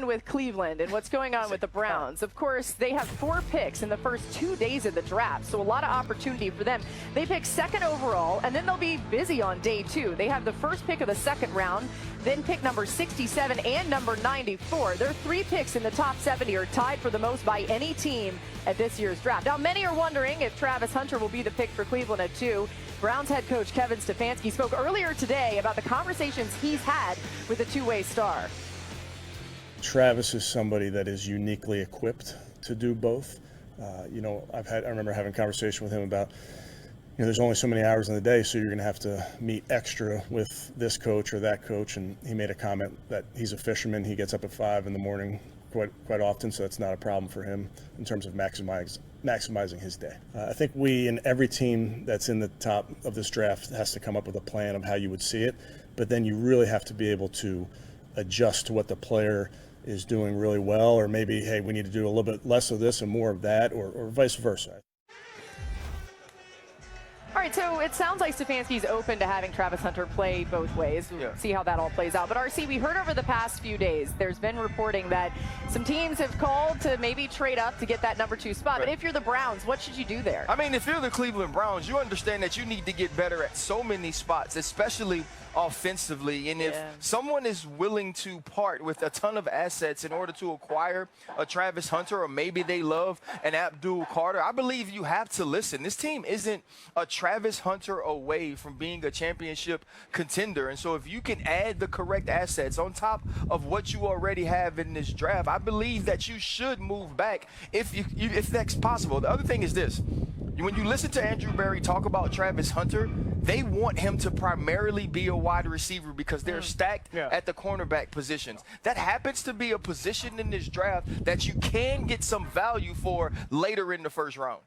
With Cleveland and what's going on with the Browns. Of course, they have 4 picks in the first 2 days of the draft, so a lot of opportunity for them. They pick 2nd overall, and then they'll be busy on day 2. They have the first pick of the 2nd round, then pick number 67 and number 94. Their 3 picks in the top 70 are tied for the most by any team at this year's draft. Now, many are wondering if Travis Hunter will be the pick for Cleveland at 2. Browns head coach Kevin Stefanski spoke earlier today about the conversations he's had with the two-way star. Travis is somebody that is uniquely equipped to do both. I remember having a conversation with him about, there's only so many hours in the day, so you're going to have to meet extra with this coach or that coach. And he made a comment that he's a fisherman. He gets up at 5 in the morning quite often, so that's not a problem for him in terms of maximizing his day. I think we and every team that's in the top of this draft has to come up with a plan of how you would see it, but then you really have to be able to adjust to what the player is doing really well, or maybe, hey, we need to do a little bit less of this and more of that, or vice versa. All right, so it sounds like Stefanski's open to having Travis Hunter play both ways. We'll see how that all plays out. But RC, we heard over the past few days, there's been reporting that some teams have called to maybe trade up to get that number 2 spot. But if you're the Browns, what should you do there? I mean, if you're the Cleveland Browns, you understand that you need to get better at so many spots, especially offensively. And if someone is willing to part with a ton of assets in order to acquire a Travis Hunter, or maybe they love an Abdul Carter, I believe you have to listen. This team isn't a Travis Hunter away from being a championship contender. And so if you can add the correct assets on top of what you already have in this draft, I believe that you should move back if that's possible. The other thing is this. When you listen to Andrew Berry talk about Travis Hunter, they want him to primarily be a wide receiver because they're stacked at the cornerback positions. That happens to be a position in this draft that you can get some value for later in the first round.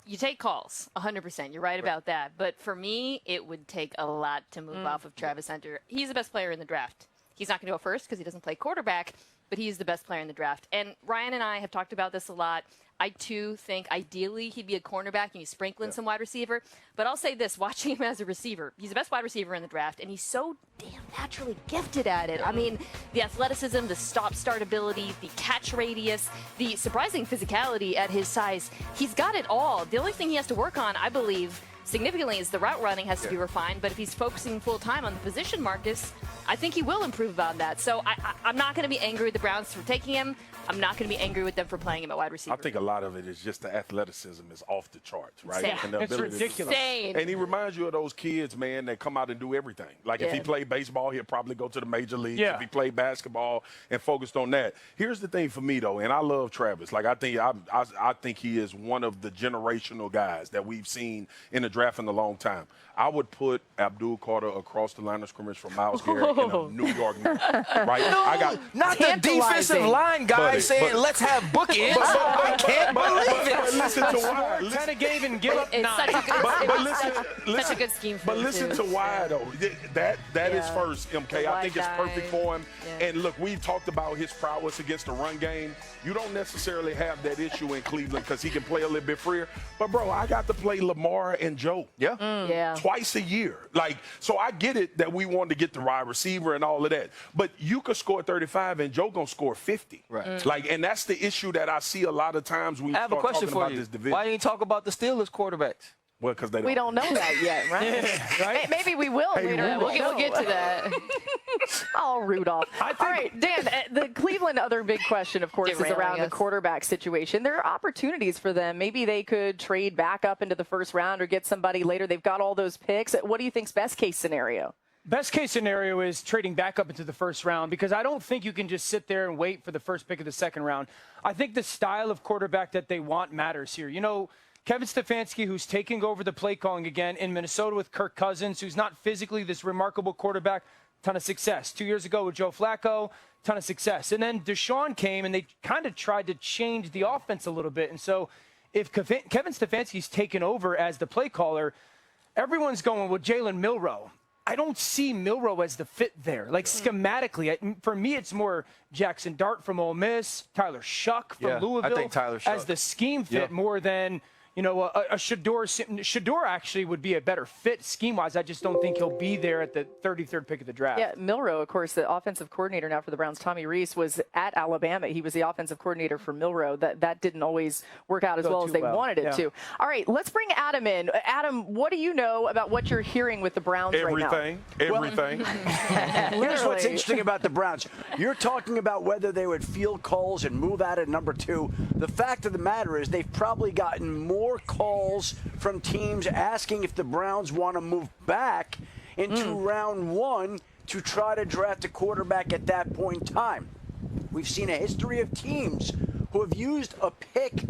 You take calls, 100%. You're right about that. But for me, it would take a lot to move off of Travis Hunter. He's the best player in the draft. He's not going to go first because he doesn't play quarterback, but he's the best player in the draft. And Ryan and I have talked about this a lot. I, too, think ideally he'd be a cornerback and you sprinkle in some wide receiver. But I'll say this, watching him as a receiver, he's the best wide receiver in the draft, and he's so damn naturally gifted at it. I mean, the athleticism, the stop-start ability, the catch radius, the surprising physicality at his size. He's got it all. The only thing he has to work on, I believe, significantly is the route running has to be refined, but if he's focusing full-time on the position, Marcus, I think he will improve on that. So I'm not going to be angry with the Browns for taking him. I'm not going to be angry with them for playing him at wide receiver. I think a lot of it is just the athleticism is off the charts, right? Insane. And the It's ridiculous. Insane. And he reminds you of those kids, man, that come out and do everything. Like if he played baseball, he'll probably go to the major leagues. If he played basketball and focused on that. Here's the thing for me, though, and I love Travis. Like I think he is one of the generational guys that we've seen in the draft in a long time. I would put Abdul Carter across the line of scrimmage from Myles Garrett in a New York Knicks, right? No, not the defensive line guy saying, let's have bookends. I can't believe it. But listen to why. Kind gave and give up 9. Such a good scheme for But him, listen too. to why, though. That is first, MK. I think it's perfect for him. And look, we've talked about his prowess against the run game. You don't necessarily have that issue in Cleveland because he can play a little bit freer. But, bro, I got to play Lamar and Joe. Twice a year. Like, so I get it that we wanted to get the wide receiver and all of that. But you could score 35 and Joe gonna score 50. Right. Like, and that's the issue that I see a lot of times when you start talking about this division. Why didn't you talk about the Steelers quarterbacks? Well, because they don't. We don't know that yet, right? Maybe we will later. We'll get to that. Oh, Rudolph. All right, Dan, the Cleveland other big question, of course, is around the quarterback situation. There are opportunities for them. Maybe they could trade back up into the first round or get somebody later. They've got all those picks. What do you think's best case scenario? Best case scenario is trading back up into the first round because I don't think you can just sit there and wait for the first pick of the second round. I think the style of quarterback that they want matters here. You know, Kevin Stefanski, who's taking over the play calling again in Minnesota with Kirk Cousins, who's not physically this remarkable quarterback, ton of success. 2 years ago with Joe Flacco, ton of success. And then Deshaun came, and they kind of tried to change the offense a little bit. And so if Kevin Stefanski's taken over as the play caller, everyone's going with Jalen Milroe. I don't see Milroe as the fit there. Like, schematically, for me, it's more Jaxson Dart from Ole Miss, Tyler Shuck from Louisville I think Tyler Shuck as the scheme fit more than, you know, a Shedeur actually would be a better fit scheme-wise. I just don't think he'll be there at the 33rd pick of the draft. Yeah, Milroe, of course, the offensive coordinator now for the Browns, Tommy Rees, was at Alabama. He was the offensive coordinator for Milroe. That didn't always work out as well as they wanted it to. All right, let's bring Adam in. Adam, what do you know about what you're hearing with the Browns right now? Everything. Here's what's interesting about the Browns. You're talking about whether they would field calls and move out at number 2. The fact of the matter is they've probably gotten more calls from teams asking if the Browns want to move back into round 1 to try to draft a quarterback at that point in time. We've seen a history of teams who have used a pick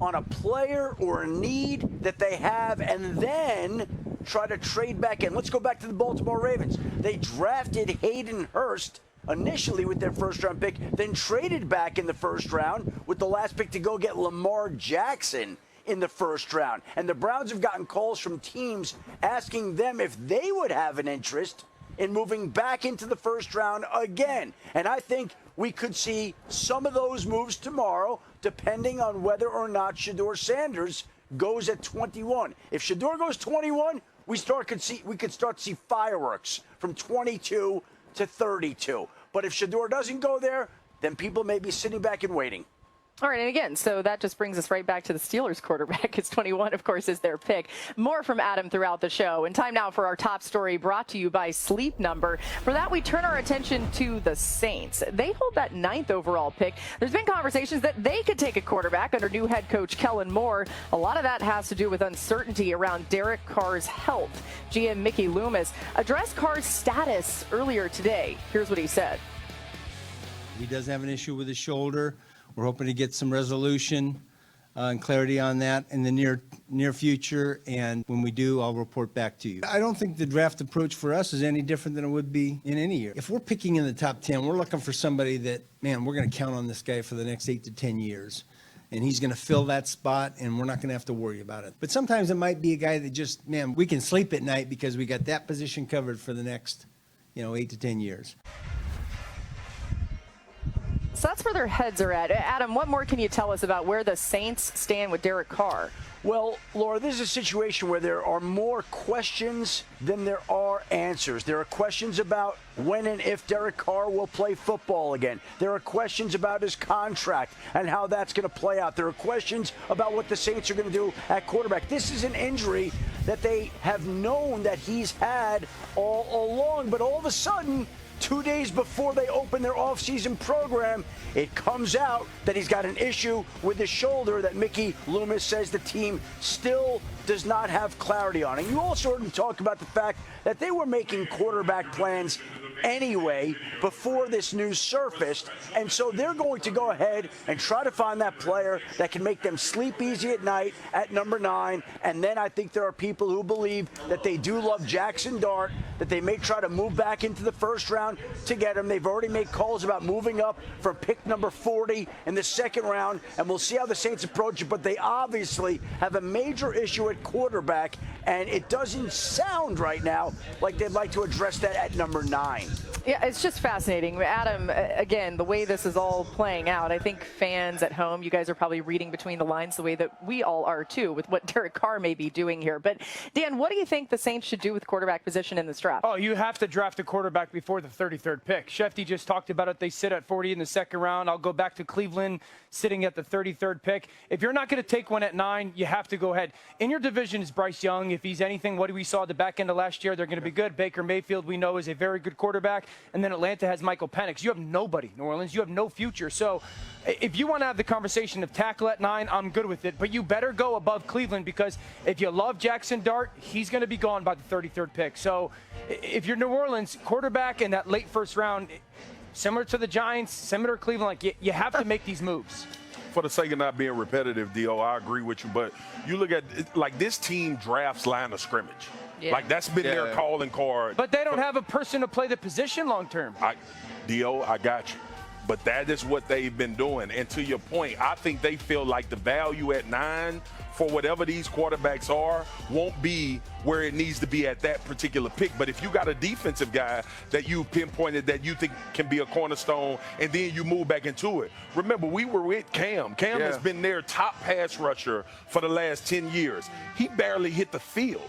on a player or a need that they have and then try to trade back in. Let's go back to the Baltimore Ravens. They drafted Hayden Hurst initially with their first-round pick, then traded back in the first round with the last pick to go get Lamar Jackson in the first round. And the Browns have gotten calls from teams asking them if they would have an interest in moving back into the first round again. And I think we could see some of those moves tomorrow, depending on whether or not Shedeur Sanders goes at 21. If Shedeur goes 21, we could start to see fireworks from 22 to 32. But if Shedeur doesn't go there, then people may be sitting back and waiting. All right, and again, so that just brings us right back to the Steelers quarterback. It's 21, of course, is their pick. More from Adam throughout the show. And time now for our top story brought to you by Sleep Number. For that, we turn our attention to the Saints. They hold that 9th overall pick. There's been conversations that they could take a quarterback under new head coach Kellen Moore. A lot of that has to do with uncertainty around Derek Carr's health. GM Mickey Loomis addressed Carr's status earlier today. Here's what he said. He does have an issue with his shoulder. We're hoping to get some resolution and clarity on that in the near future, and when we do, I'll report back to you. I don't think the draft approach for us is any different than it would be in any year. If we're picking in the top 10, we're looking for somebody that, man, we're going to count on this guy for the next 8 to 10 years, and he's going to fill that spot, and we're not going to have to worry about it. But sometimes it might be a guy that just, man, we can sleep at night because we got that position covered for the next, 8 to 10 years. So that's where their heads are at. Adam, what more can you tell us about where the Saints stand with Derek Carr? Well, Laura, this is a situation where there are more questions than there are answers. There are questions about when and if Derek Carr will play football again. There are questions about his contract and how that's going to play out. There are questions about what the Saints are going to do at quarterback. This is an injury that they have known that he's had all along, but all of a sudden, 2 days before they open their offseason program, it comes out that he's got an issue with his shoulder that Mickey Loomis says the team still does not have clarity on. And you also heard him talk about the fact that they were making quarterback plans anyway before this news surfaced, and so they're going to go ahead and try to find that player that can make them sleep easy at night at number 9. And then I think there are people who believe that they do love Jaxson Dart, that they may try to move back into the first round to get him. They've already made calls about moving up from pick number 40 in the second round, and we'll see how the Saints approach it. But they obviously have a major issue at quarterback, and it doesn't sound right now like they'd like to address that at number 9. Yeah, it's just fascinating. Adam, again, the way this is all playing out, I think fans at home, you guys are probably reading between the lines the way that we all are too with what Derek Carr may be doing here. But Dan, what do you think the Saints should do with quarterback position in this draft? Oh, you have to draft a quarterback before the 33rd pick. Shefty just talked about it. They sit at 40 in the second round. I'll go back to Cleveland sitting at the 33rd pick. If you're not going to take one at 9, you have to go ahead. In your division is Bryce Young. If he's anything, what we saw at the back end of last year, they're going to be good. Baker Mayfield, we know, is a very good quarterback. And then Atlanta has Michael Penix. You have nobody, New Orleans. You have no future. So if you want to have the conversation of tackle at 9, I'm good with it. But you better go above Cleveland, because if you love Jaxson Dart, he's going to be gone by the 33rd pick. So if you're New Orleans, quarterback in that late first round, similar to the Giants, similar to Cleveland, like you have to make these moves. For the sake of not being repetitive, Dio, I agree with you. But you look at like this team drafts line of scrimmage. Yeah. Like that's been their calling card. But they don't have a person to play the position long term. Dio, I got you. but that is what they've been doing. And to your point, I think they feel like the value at 9 for whatever these quarterbacks are won't be where it needs to be at that particular pick. But if you got a defensive guy that you pinpointed that you think can be a cornerstone, and then you move back into it. Remember, we were with Cam. Cam has been their top pass rusher for the last 10 years. He barely hit the field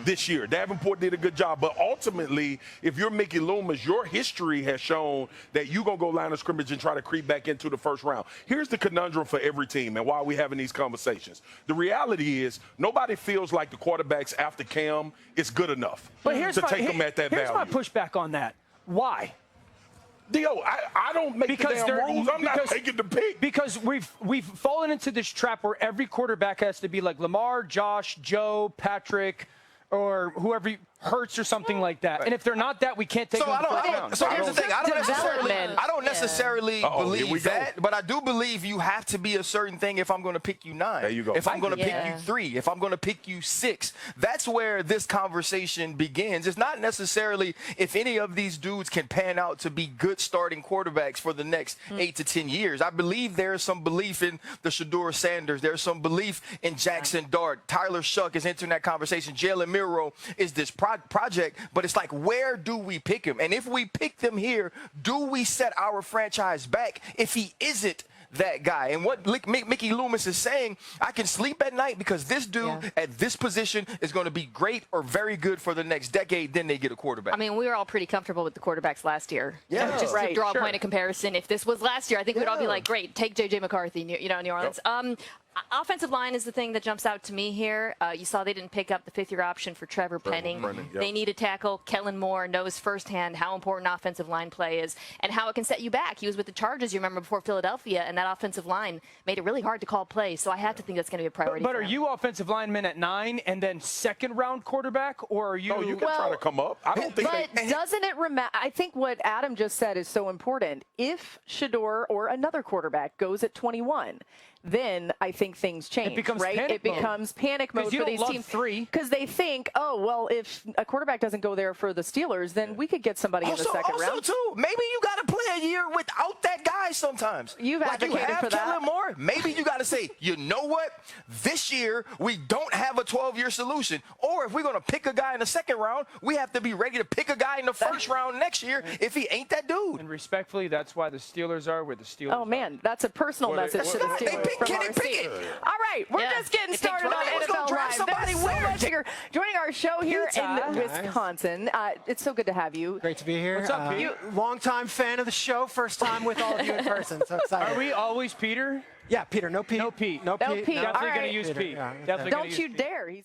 this year. Davenport did a good job. But ultimately, if you're Mickey Loomis, your history has shown that you're going to go line of scrimmage and try to creep back into the first round. Here's the conundrum for every team and why we're having these conversations. The reality is nobody feels like the quarterbacks after Cam is good enough to take them at that value. Here's my pushback on that. Why? Dio, I don't make the damn rules. I'm not taking the pick. Because we've fallen into this trap where every quarterback has to be like Lamar, Josh, Joe, Patrick, or whoever Hurts or something like that. And if they're not that, we can't take them to the first round. So here's the thing. I don't necessarily believe that, but I do believe you have to be a certain thing if I'm going to pick you 9. There you go. If I'm going to pick you 3, if I'm going to pick you 6. That's where this conversation begins. It's not necessarily if any of these dudes can pan out to be good starting quarterbacks for the next 8 to 10 years. I believe there's some belief in the Shedeur Sanders. There's some belief in Jaxson Dart. Tyler Shuck is entering that conversation. Jalen Miro is this project, but it's like, where do we pick him? And if we pick them here, do we set our franchise back if he isn't that guy? And what Mickey Loomis is saying, I can sleep at night because this dude at this position is going to be great or very good for the next decade. Then they get a quarterback. I mean, we were all pretty comfortable with the quarterbacks last year. Yeah, just to draw a point of comparison. If this was last year, I think we'd all be like, great, take J.J. McCarthy, New Orleans. Offensive line is the thing that jumps out to me here. You saw they didn't pick up the fifth-year option for Trevor Penning. They need a tackle. Kellen Moore knows firsthand how important offensive line play is and how it can set you back. He was with the Chargers, you remember, before Philadelphia, and that offensive line made it really hard to call plays. So I have to think that's going to be a priority. But are you offensive linemen at 9 and then second-round quarterback, or are you? No, you can try to come up. I don't think. But doesn't it I think what Adam just said is so important. If Shedeur or another quarterback goes at 21, then I think things change, it becomes right? Panic it becomes panic mode for these teams. Because they think, oh, well, if a quarterback doesn't go there for the Steelers, then we could get somebody in the second round. Also, too, maybe you got to play a year without that guy sometimes. You've advocated for that. Kellen Moore, maybe you got to say, you know what? This year, we don't have a 12-year solution. Or if we're going to pick a guy in the second round, we have to be ready to pick a guy in the first round next year if he ain't that dude. And respectfully, that's why the Steelers are where the Steelers are. Oh, man, that's a personal message to the Steelers. Kenny Pickett. All right, we're just getting started on NFL Live. Bethany Wilmer joining our show here in Wisconsin. It's so good to have you. Great to be here. What's up, Pete? Longtime fan of the show, first time with all of you in person. So excited. Are we always Peter? Yeah, Peter. No Pete. No Pete. No Pete. Pete. Definitely All going to use Peter. Pete. Yeah, Definitely Don't you dare.